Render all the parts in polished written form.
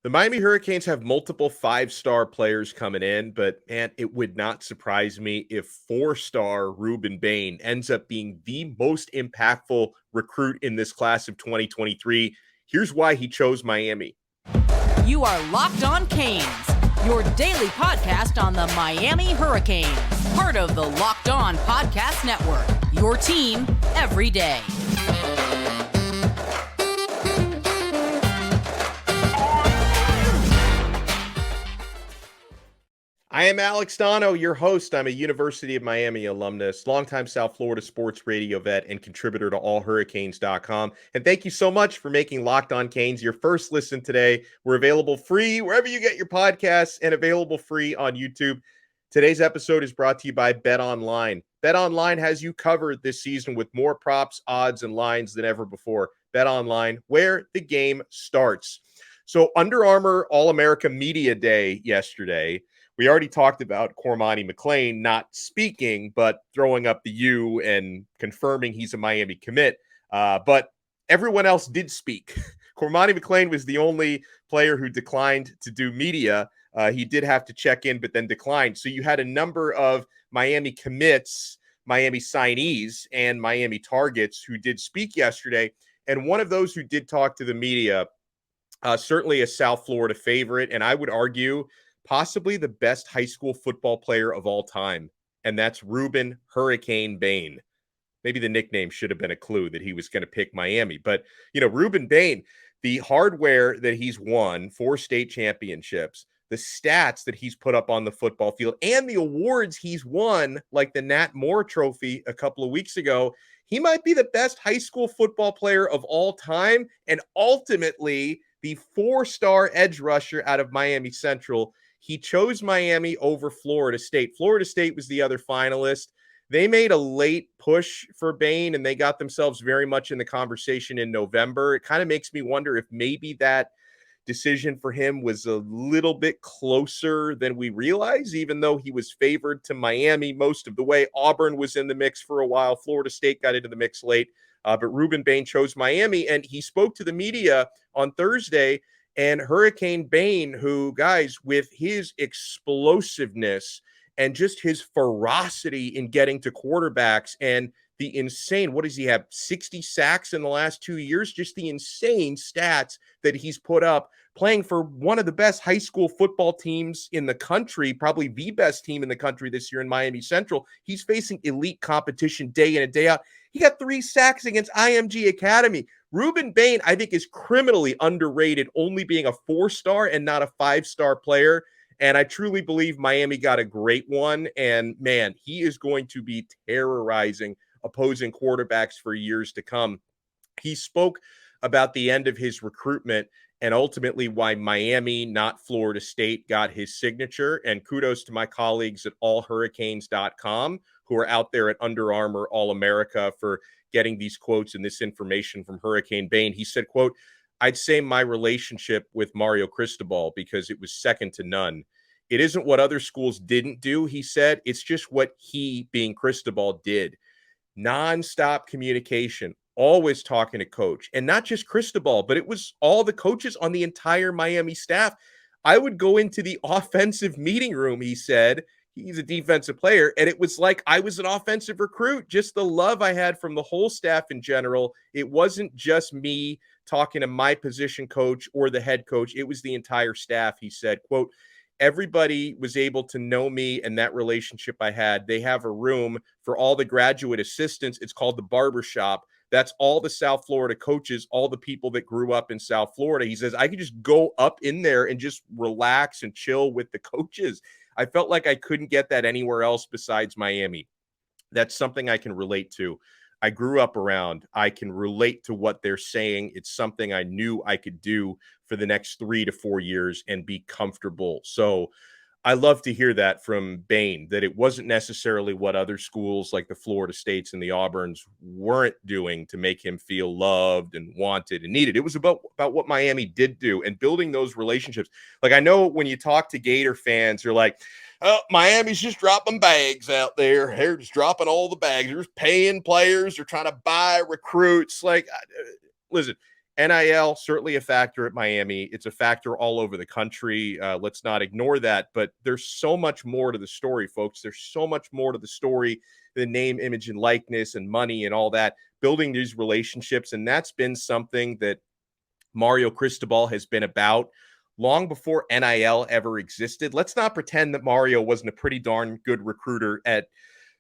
The Miami Hurricanes have multiple five-star players coming in, but man, it would not surprise me if four-star Rueben Bain ends up being the most impactful recruit in this class of 2023. Here's why he chose Miami. You are Locked On Canes, your daily podcast on the Miami Hurricanes, part of the Locked On Podcast Network, your team every day. I am Alex Donno, your host. I'm a University of Miami alumnus, longtime South Florida sports radio vet, and contributor to allhurricanes.com. And thank you so much for making Locked On Canes your first listen today. We're available free wherever you get your podcasts and available free on YouTube. Today's episode is brought to you by BetOnline. BetOnline has you covered this season with more props, odds, and lines than ever before. BetOnline, where the game starts. So Under Armour All-America Media Day yesterday. We already talked about Cormani McClain not speaking, but throwing up the U and confirming he's a Miami commit. But everyone else did speak. Cormani McClain was the only player who declined to do media. He did have to check in, but then declined. So you had a number of Miami commits, Miami signees, and Miami targets who did speak yesterday. And one of those who did talk to the media, certainly a South Florida favorite, and I would argue possibly the best high school football player of all time, and that's Rueben Hurricane Bain. Maybe the nickname should have been a clue that he was going to pick Miami. But, Rueben Bain, the hardware that he's won, 4 state championships, the stats that he's put up on the football field, and the awards he's won, like the Nat Moore Trophy a couple of weeks ago, he might be the best high school football player of all time, and ultimately the 4-star edge rusher out of Miami Central. He chose Miami over Florida State. Florida State was the other finalist. They made a late push for Bain, and they got themselves very much in the conversation in November. It kind of makes me wonder if maybe that decision for him was a little bit closer than we realize, even though he was favored to Miami most of the way. Auburn was in the mix for a while. Florida State got into the mix late. But Rueben Bain chose Miami, and he spoke to the media on Thursday. And Hurricane Bain, who, guys, with his explosiveness and just his ferocity in getting to quarterbacks and the insane, what does he have, 60 sacks in the last 2 years? Just the insane stats that he's put up playing for one of the best high school football teams in the country, probably the best team in the country this year in Miami Central. He's facing elite competition day in and day out. He got 3 sacks against IMG Academy. Rueben Bain, I think, is criminally underrated, only being a 4-star and not a 5-star player. And I truly believe Miami got a great one. And man, he is going to be terrorizing opposing quarterbacks for years to come. He spoke about the end of his recruitment and ultimately why Miami, not Florida State, got his signature. And kudos to my colleagues at allhurricanes.com who are out there at Under Armour All-America for getting these quotes and this information from Hurricane Bain. He said, quote, "I'd say my relationship with Mario Cristobal because it was second to none. It isn't what other schools didn't do," he said. "It's just what he, being Cristobal, did. Nonstop communication, always talking to coach, and not just Cristobal, but it was all the coaches on the entire Miami staff. I would go into the offensive meeting room," he said. He's a defensive player, and it was like I was an offensive recruit. Just the love I had from the whole staff in general. It wasn't just me talking to my position coach or the head coach. It was the entire staff, he said. Quote, "Everybody was able to know me and that relationship I had. They have a room for all the graduate assistants. It's called the barbershop. That's all the South Florida coaches, all the people that grew up in South Florida." He says, "I could just go up in there and just relax and chill with the coaches. I felt like I couldn't get that anywhere else besides Miami." That's something I can relate to. I grew up around. I can relate to what they're saying. It's something I knew I could do for the next 3 to 4 years and be comfortable. So I love to hear that from Bain, that it wasn't necessarily what other schools like the Florida States and the Auburns weren't doing to make him feel loved and wanted and needed. It was about what Miami did do and building those relationships. Like, I know when you talk to Gator fans, you're like, "Oh, Miami's just dropping bags out there. They're just dropping all the bags. They're just paying players. They're trying to buy recruits." Like, listen, NIL, certainly a factor at Miami. It's a factor all over the country. Let's not ignore that. But there's so much more to the story, folks. There's so much more to the story, the name, image, and likeness and money and all that, building these relationships. And that's been something that Mario Cristobal has been about long before NIL ever existed. Let's not pretend that Mario wasn't a pretty darn good recruiter at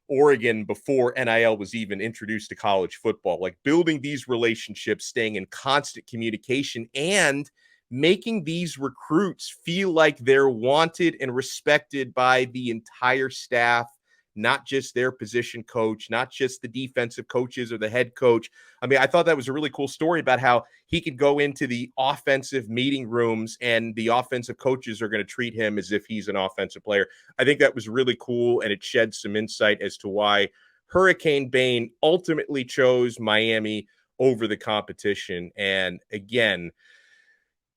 Oregon before NIL was even introduced to college football. Like building these relationships, staying in constant communication, and making these recruits feel like they're wanted and respected by the entire staff, not just their position coach, not just the defensive coaches or the head coach. I mean, I thought that was a really cool story about how he could go into the offensive meeting rooms and the offensive coaches are going to treat him as if he's an offensive player. I think that was really cool, and it shed some insight as to why Hurricane Bain ultimately chose Miami over the competition. And again,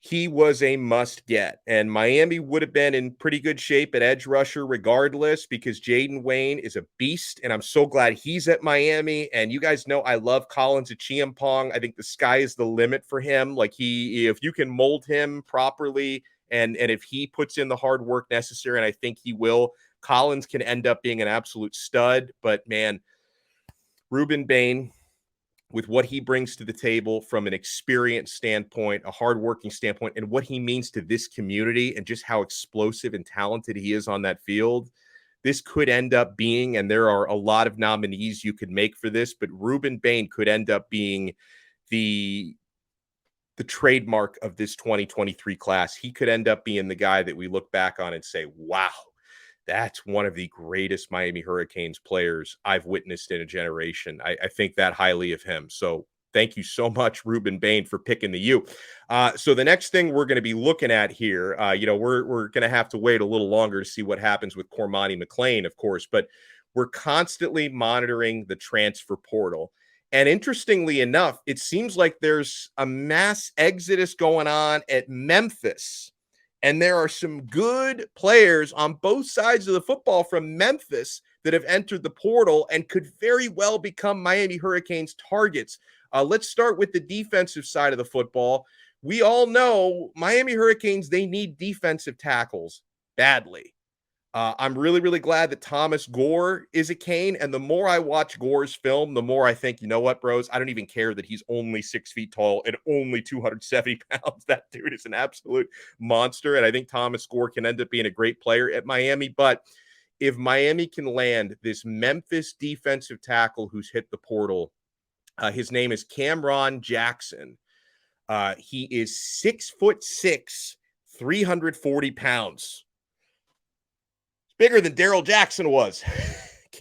he was a must get, and Miami would have been in pretty good shape at edge rusher regardless, because Jaden Wayne is a beast, and I'm so glad he's at Miami. And you guys know I love Collins Achiampong. I think the sky is the limit for him. Like if you can mold him properly, and if he puts in the hard work necessary, and I think he will, Collins can end up being an absolute stud. But man, Rueben Bain, with what he brings to the table from an experience standpoint, a hardworking standpoint, and what he means to this community and just how explosive and talented he is on that field, this could end up being, and there are a lot of nominees you could make for this, but Rueben Bain could end up being the trademark of this 2023 class. He could end up being the guy that we look back on and say, wow, that's one of the greatest Miami Hurricanes players I've witnessed in a generation. I think that highly of him. So thank you so much, Rueben Bain, for picking the U. So the next thing we're going to be looking at here, we're going to have to wait a little longer to see what happens with Cormani McClain, of course, but we're constantly monitoring the transfer portal. And interestingly enough, it seems like there's a mass exodus going on at Memphis. And there are some good players on both sides of the football from Memphis that have entered the portal and could very well become Miami Hurricanes targets. Let's start with the defensive side of the football. We all know Miami Hurricanes, they need defensive tackles badly. I'm really, really glad that Thomas Gore is a Cane. And the more I watch Gore's film, the more I think, you know what, bros? I don't even care that he's only 6 feet tall and only 270 pounds. That dude is an absolute monster. And I think Thomas Gore can end up being a great player at Miami. But if Miami can land this Memphis defensive tackle who's hit the portal, his name is Cameron Jackson. He is 6'6", 340 pounds. Bigger than Daryl Jackson was.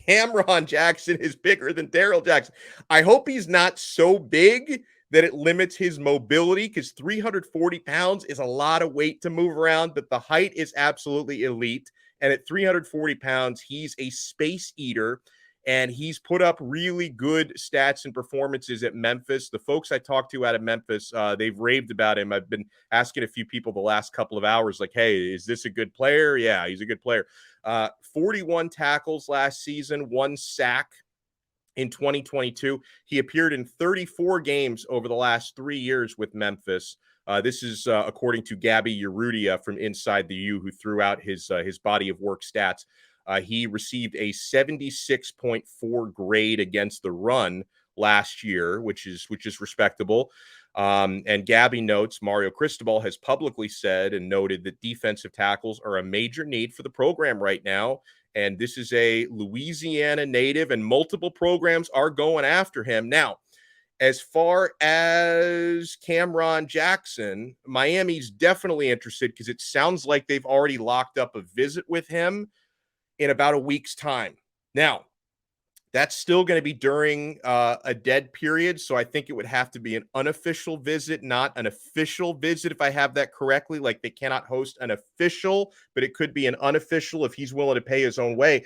Cameron Jackson is bigger than Daryl Jackson. I hope he's not so big that it limits his mobility, because 340 pounds is a lot of weight to move around, but the height is absolutely elite. And at 340 pounds, he's a space eater, and he's put up really good stats and performances at Memphis. The folks I talked to out of Memphis, they've raved about him. I've been asking a few people the last couple of hours, like, hey, is this a good player? Yeah, he's a good player. 41 tackles last season, 1 sack in 2022. He appeared in 34 games over the last 3 years with Memphis. This is according to Gabby Urrutia from Inside the U, who threw out his body of work stats. He received a 76.4 grade against the run last year, which is respectable. And Gabby notes Mario Cristobal has publicly said and noted that defensive tackles are a major need for the program right now. And this is a Louisiana native, and multiple programs are going after him. Now, as far as Cameron Jackson, Miami's definitely interested, because it sounds like they've already locked up a visit with him in about a week's time. Now, that's still going to be during a dead period, so I think it would have to be an unofficial visit, not an official visit, if I have that correctly. Like, they cannot host an official, but it could be an unofficial if he's willing to pay his own way.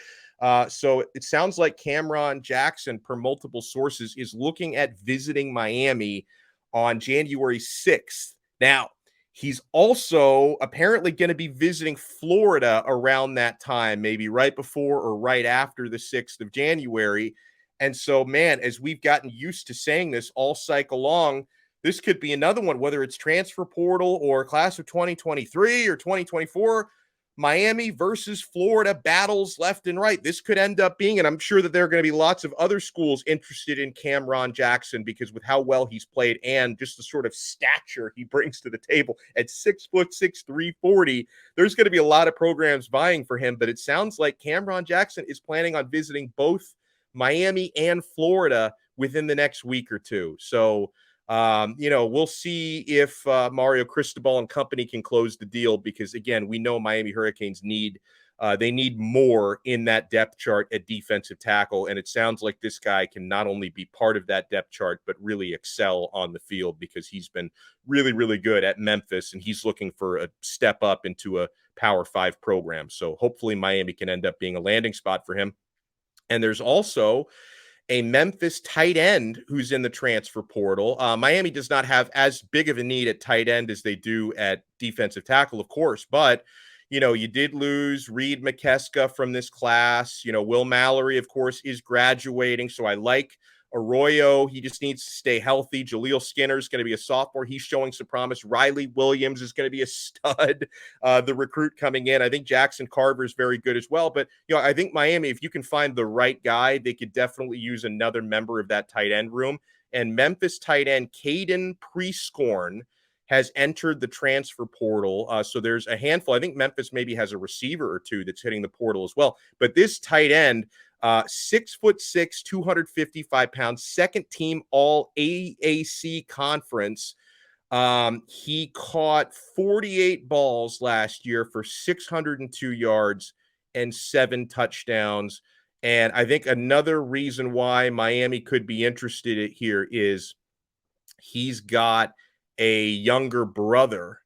So it sounds like Cameron Jackson, per multiple sources, is looking at visiting Miami on January 6th. Now, he's also apparently going to be visiting Florida around that time, maybe right before or right after the 6th of January. And so, man, as we've gotten used to saying this all cycle long, this could be another one, whether it's transfer portal or class of 2023 or 2024. Miami versus Florida battles left and right. This could end up being, and I'm sure that there are going to be lots of other schools interested in Cameron Jackson because with how well he's played and just the sort of stature he brings to the table at 6'6", 340, there's going to be a lot of programs vying for him. But it sounds like Cameron Jackson is planning on visiting both Miami and Florida within the next week or two. So, we'll see if Mario Cristobal and company can close the deal because, again, we know Miami Hurricanes need more in that depth chart at defensive tackle. And it sounds like this guy can not only be part of that depth chart, but really excel on the field because he's been really, really good at Memphis and he's looking for a step up into a Power 5 program. So hopefully Miami can end up being a landing spot for him. And there's also a Memphis tight end who's in the transfer portal. Miami does not have as big of a need at tight end as they do at defensive tackle, of course, but you did lose Reed McKeska from this class. Will Mallory, of course, is graduating. So I like Arroyo. He just needs to stay healthy. Jaleel Skinner is going to be a sophomore. He's showing some promise. Riley Williams is going to be a stud, the recruit coming in. I think Jackson Carver is very good as well. But, I think Miami, if you can find the right guy, they could definitely use another member of that tight end room. And Memphis tight end Caden Prieskorn has entered the transfer portal. So there's a handful. I think Memphis maybe has a receiver or two that's hitting the portal as well. But this tight end, 6'6", 255 pounds, second team all AAC conference. He caught 48 balls last year for 602 yards and 7 touchdowns. And I think another reason why Miami could be interested here is he's got a younger brother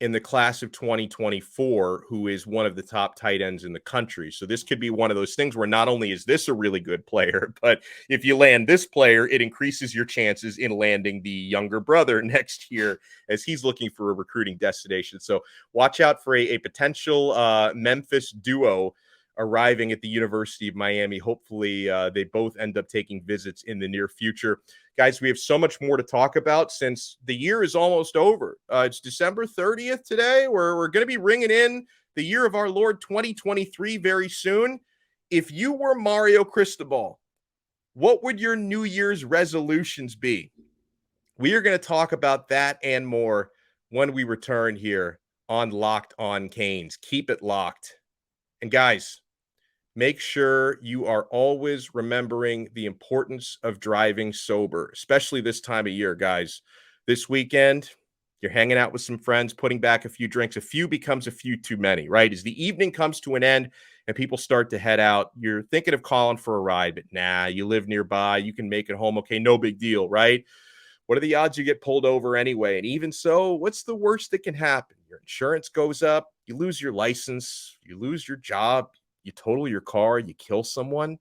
in the class of 2024 who is one of the top tight ends in the country. So this could be one of those things where not only is this a really good player, but if you land this player, it increases your chances in landing the younger brother next year as he's looking for a recruiting destination. So watch out for a potential Memphis duo arriving at the University of Miami. Hopefully they both end up taking visits in the near future. Guys, we have so much more to talk about since the year is almost over. It's December 30th today. We're going to be ringing in the year of our Lord 2023 very soon. If you were Mario Cristobal, what would your New Year's resolutions be? We are going to talk about that and more when we return here on Locked on Canes. Keep it locked. And guys, make sure you are always remembering the importance of driving sober, especially this time of year, guys. This weekend, you're hanging out with some friends, putting back a few drinks. A few becomes a few too many, right? As the evening comes to an end and people start to head out, you're thinking of calling for a ride, but nah, you live nearby. You can make it home. Okay, no big deal, right? What are the odds you get pulled over anyway? And even so, what's the worst that can happen? Your insurance goes up, you lose your license, you lose your job, you total your car, you kill someone.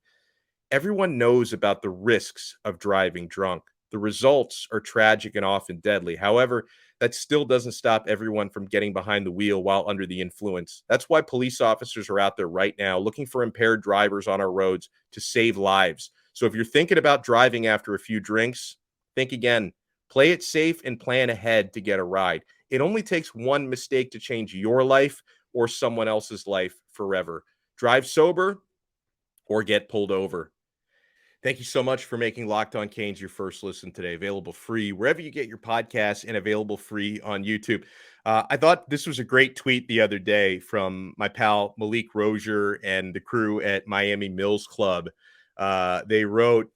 Everyone knows about the risks of driving drunk. The results are tragic and often deadly. However, that still doesn't stop everyone from getting behind the wheel while under the influence. That's why police officers are out there right now looking for impaired drivers on our roads to save lives. So if you're thinking about driving after a few drinks, think again. Play it safe and plan ahead to get a ride. It only takes one mistake to change your life or someone else's life forever. Drive sober or get pulled over. Thank you so much for making Locked on Canes your first listen today. Available free wherever you get your podcasts and available free on YouTube. I thought this was a great tweet the other day from my pal Malik Rozier and the crew at Miami Mills Club. They wrote,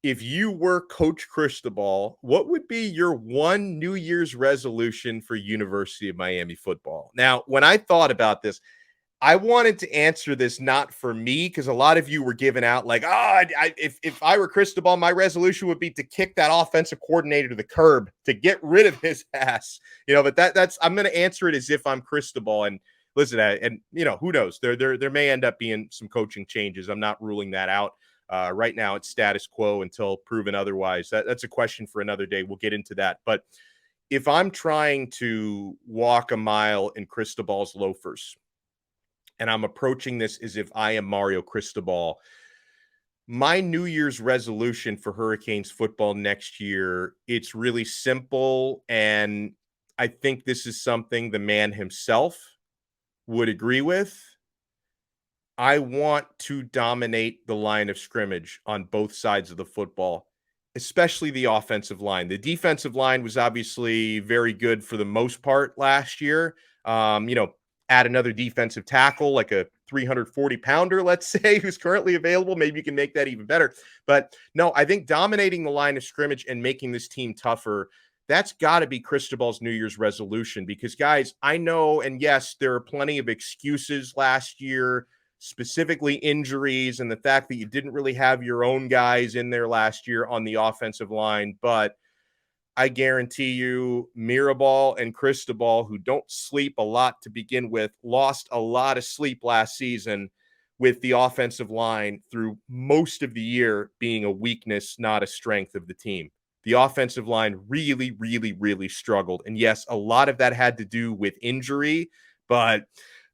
if you were Coach Cristobal, what would be your one New Year's resolution for University of Miami football? Now, when I thought about this, I wanted to answer this not for me, because a lot of you were giving out like, if I were Cristobal, my resolution would be to kick that offensive coordinator to the curb, to get rid of his ass. But that's I'm going to answer it as if I'm Cristobal. And listen, and who knows? There may end up being some coaching changes. I'm not ruling that out. Right now, it's status quo until proven otherwise. That's a question for another day. We'll get into that. But if I'm trying to walk a mile in Cristobal's loafers, and I'm approaching this as if I am Mario Cristobal, My New Year's resolution for Hurricanes football next year, it's really simple, and I think this is something the man himself would agree with. I want to dominate the line of scrimmage on both sides of the football, especially the offensive line. The defensive line was obviously very good for the most part last year. Add another defensive tackle, like a 340 pounder, let's say, who's currently available. Maybe you can make that even better. But no, I think dominating the line of scrimmage and making this team tougher. That's got to be Cristobal's New Year's resolution because, guys, I know, and yes, there are plenty of excuses last year, specifically injuries and the fact that you didn't really have your own guys in there last year on the offensive line. But I guarantee you, Mirabal and Cristobal, who don't sleep a lot to begin with, lost a lot of sleep last season with the offensive line through most of the year being a weakness, not a strength of the team. The offensive line really, really, really struggled. And yes, a lot of that had to do with injury, but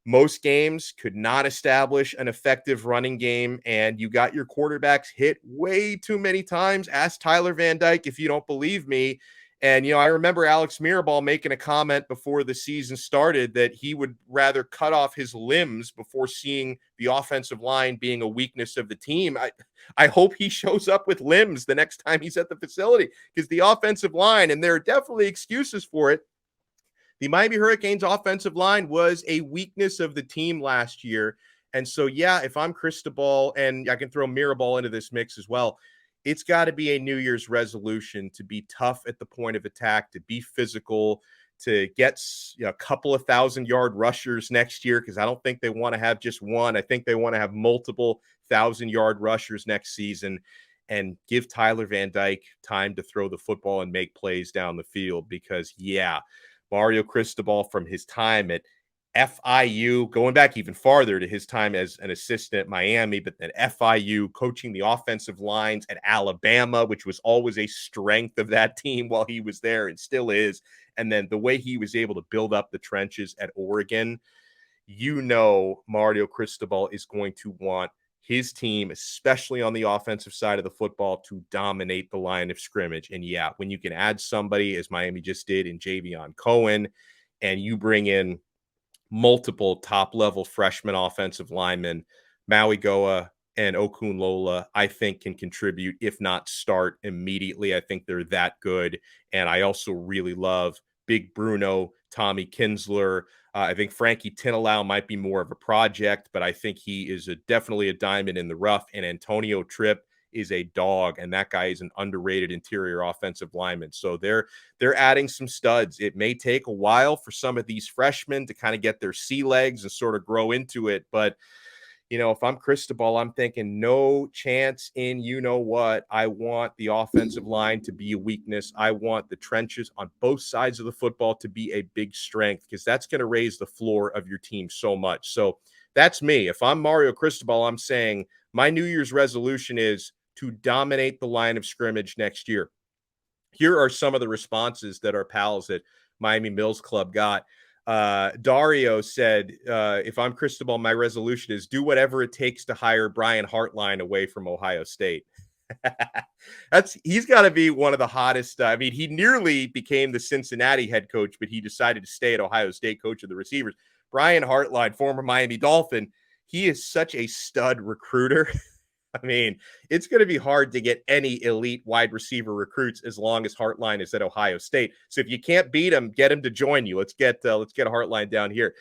most games could not establish an effective running game, and you got your quarterbacks hit way too many times. Ask Tyler Van Dyke if you don't believe me. And, I remember Alex Mirabal making a comment before the season started that he would rather cut off his limbs before seeing the offensive line being a weakness of the team. I hope he shows up with limbs the next time he's at the facility because the offensive line, and there are definitely excuses for it, the Miami Hurricanes offensive line was a weakness of the team last year. And so, yeah, if I'm Cristobal, and I can throw Mirabal into this mix as well, it's got to be a New Year's resolution to be tough at the point of attack, to be physical, to get a couple of 1,000-yard rushers next year, because I don't think they want to have just one. I think they want to have multiple 1,000-yard rushers next season, and give Tyler Van Dyke time to throw the football and make plays down the field because, yeah, Mario Cristobal from his time at FIU, going back even farther to his time as an assistant at Miami, but then FIU, coaching the offensive lines at Alabama, which was always a strength of that team while he was there and still is. And then the way he was able to build up the trenches at Oregon, Mario Cristobal is going to want his team, especially on the offensive side of the football, to dominate the line of scrimmage. And yeah, when you can add somebody, as Miami just did in Javion Cohen, and you bring in multiple top-level freshman offensive linemen, Maui Goa and Okun Lola, I think can contribute, if not start immediately. I think they're that good. And I also really love Big Bruno, Tommy Kinsler. I think Frankie Tinalau might be more of a project, but I think he is definitely a diamond in the rough. And Antonio Tripp is a dog, and that guy is an underrated interior offensive lineman. So they're adding some studs. It may take a while for some of these freshmen to kind of get their sea legs and sort of grow into it, but if I'm Cristobal, I'm thinking no chance in what. I want the offensive line to be a weakness. I want the trenches on both sides of the football to be a big strength because that's going to raise the floor of your team so much. So that's me. If I'm Mario Cristobal, I'm saying my New Year's resolution is to dominate the line of scrimmage next year. Here are some of the responses that our pals at Miami Mills Club got. Dario said, if I'm Cristobal, my resolution is do whatever it takes to hire Brian Hartline away from Ohio State. He's got to be one of the hottest. He nearly became the Cincinnati head coach, but he decided to stay at Ohio State, coach of the receivers. Brian Hartline, former Miami Dolphin, he is such a stud recruiter. It's going to be hard to get any elite wide receiver recruits as long as Hartline is at Ohio State. So if you can't beat him, get him to join you. Let's get a Hartline down here.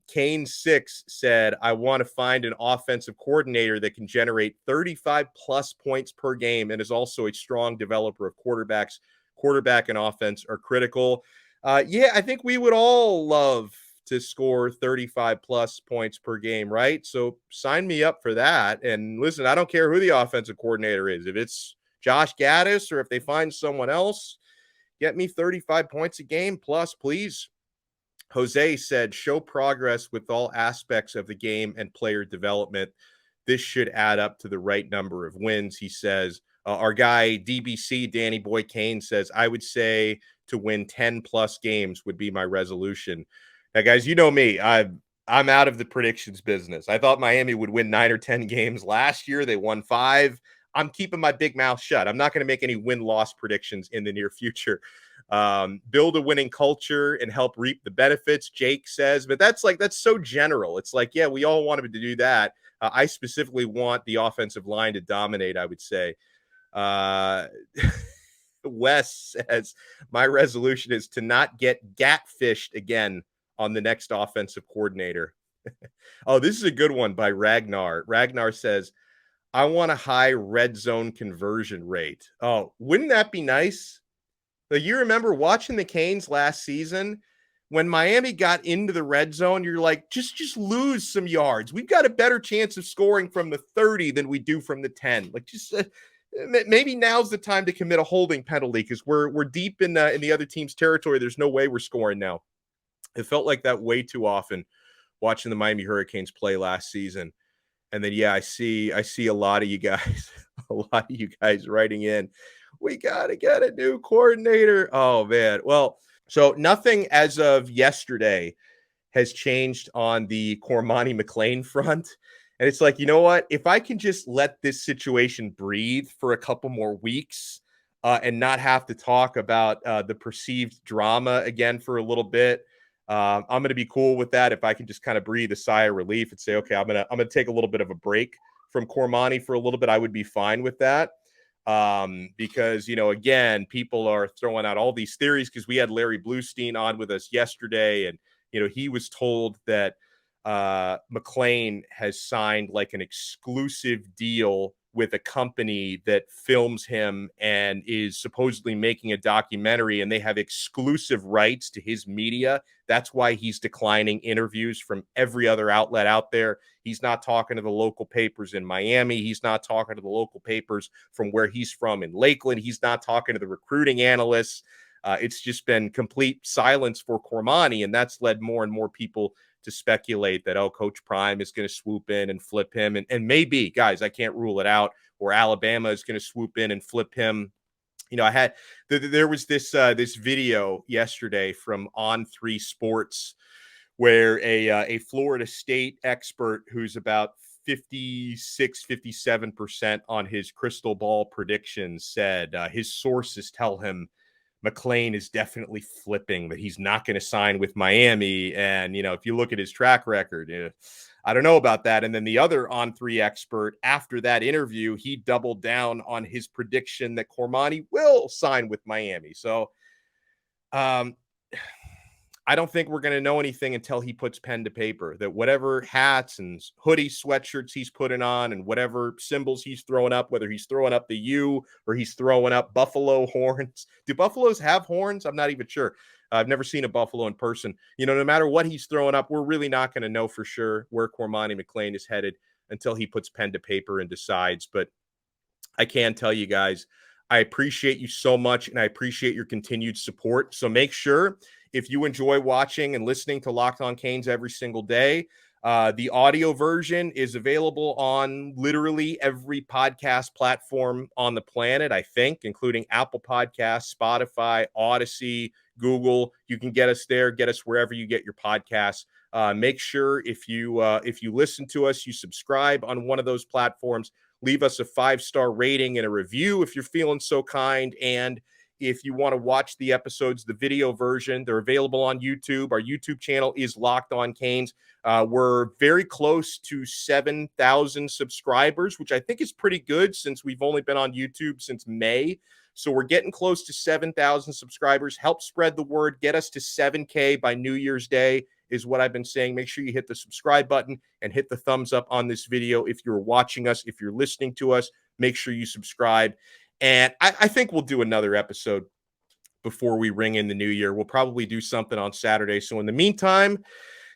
Kane 6 said, I want to find an offensive coordinator that can generate 35 plus points per game and is also a strong developer of quarterbacks. Quarterback and offense are critical. I think we would all love to score 35 plus points per game, right? So sign me up for that. And listen, I don't care who the offensive coordinator is. If it's Josh Gaddis or if they find someone else, get me 35 points a game plus, please. Jose said, show progress with all aspects of the game and player development. This should add up to the right number of wins. He says, our guy DBC, Danny Boy Kane, says, I would say to win 10 plus games would be my resolution. Now, guys, you know me. I'm out of the predictions business. I thought Miami would win 9 or 10 games last year. They won 5. I'm keeping my big mouth shut. I'm not going to make any win-loss predictions in the near future. Build a winning culture and help reap the benefits, Jake says. But that's so general. It's like, yeah, we all want him to do that. I specifically want the offensive line to dominate, I would say. Wes says, my resolution is to not get gatfished again on the next offensive coordinator. Oh, this is a good one by Ragnar. Ragnar says, I want a high red zone conversion rate. Oh, wouldn't that be nice? Like, you remember watching the Canes last season when Miami got into the red zone, you're like, just lose some yards. We've got a better chance of scoring from the 30 than we do from the 10. Like, just maybe now's the time to commit a holding penalty because we're deep in the other team's territory. There's no way we're scoring now. It felt like that way too often watching the Miami Hurricanes play last season. And then, yeah, I see a lot of you guys, writing in, we got to get a new coordinator. Oh, man. Well, so nothing as of yesterday has changed on the Cormani McClain front. And it's like, you know what? If I can just let this situation breathe for a couple more weeks and not have to talk about the perceived drama again for a little bit, I'm going to be cool with that. If I can just kind of breathe a sigh of relief and say, okay, I'm going to take a little bit of a break from Cormani for a little bit, I would be fine with that. Because, again, people are throwing out all these theories because we had Larry Bluestein on with us yesterday. And, he was told that McClain has signed like an exclusive deal with a company that films him and is supposedly making a documentary, and they have exclusive rights to his media. That's why he's declining interviews from every other outlet out there. He's not talking to the local papers in Miami. He's not talking to the local papers from where he's from in Lakeland. He's not talking to the recruiting analysts. It's just been complete silence for Cormani, and that's led more and more people to speculate that, Coach Prime is going to swoop in and flip him. And maybe, guys, I can't rule it out, or Alabama is going to swoop in and flip him. There was this video yesterday from On3 Sports where a Florida State expert who's about 57% on his Cristobal predictions said his sources tell him McClain is definitely flipping, that he's not going to sign with Miami. And, if you look at his track record, I don't know about that. And then the other On3 expert, after that interview, he doubled down on his prediction that Cormani will sign with Miami. So I don't think we're going to know anything until he puts pen to paper, that whatever hats and hoodies, sweatshirts he's putting on and whatever symbols he's throwing up, whether he's throwing up the U or he's throwing up buffalo horns. Do buffaloes have horns? I'm not even sure. I've never seen a buffalo in person. No matter what he's throwing up, we're really not going to know for sure where Cormani McClain is headed until he puts pen to paper and decides. But I can tell you guys, I appreciate you so much, and I appreciate your continued support. So make sure, if you enjoy watching and listening to Locked On Canes every single day, the audio version is available on literally every podcast platform on the planet, I think, including Apple Podcasts, Spotify, Odyssey, Google. You can get us there, get us wherever you get your podcasts. Make sure if you listen to us, you subscribe on one of those platforms. Leave us a 5-star rating and a review if you're feeling so kind. And if you want to watch the episodes, the video version, they're available on YouTube. Our YouTube channel is Locked On Canes. We're very close to 7,000 subscribers, which I think is pretty good since we've only been on YouTube since May. So we're getting close to 7,000 subscribers. Help spread the word. Get us to 7K by New Year's Day is what I've been saying. Make sure you hit the subscribe button and hit the thumbs up on this video. If you're watching us, if you're listening to us, make sure you subscribe. And I think we'll do another episode before we ring in the new year. We'll probably do something on Saturday. So in the meantime,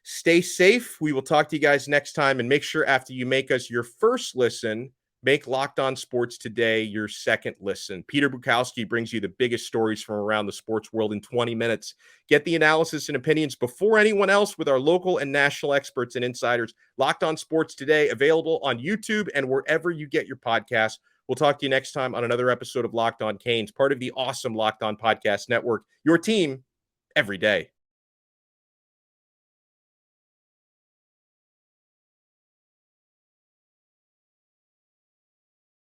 stay safe. We will talk to you guys next time. And make sure after you make us your first listen, make Locked On Sports Today your second listen. Peter Bukowski brings you the biggest stories from around the sports world in 20 minutes. Get the analysis and opinions before anyone else with our local and national experts and insiders. Locked On Sports Today, available on YouTube and wherever you get your podcasts. We'll talk to you next time on another episode of Locked On Canes, part of the awesome Locked On Podcast Network, your team every day.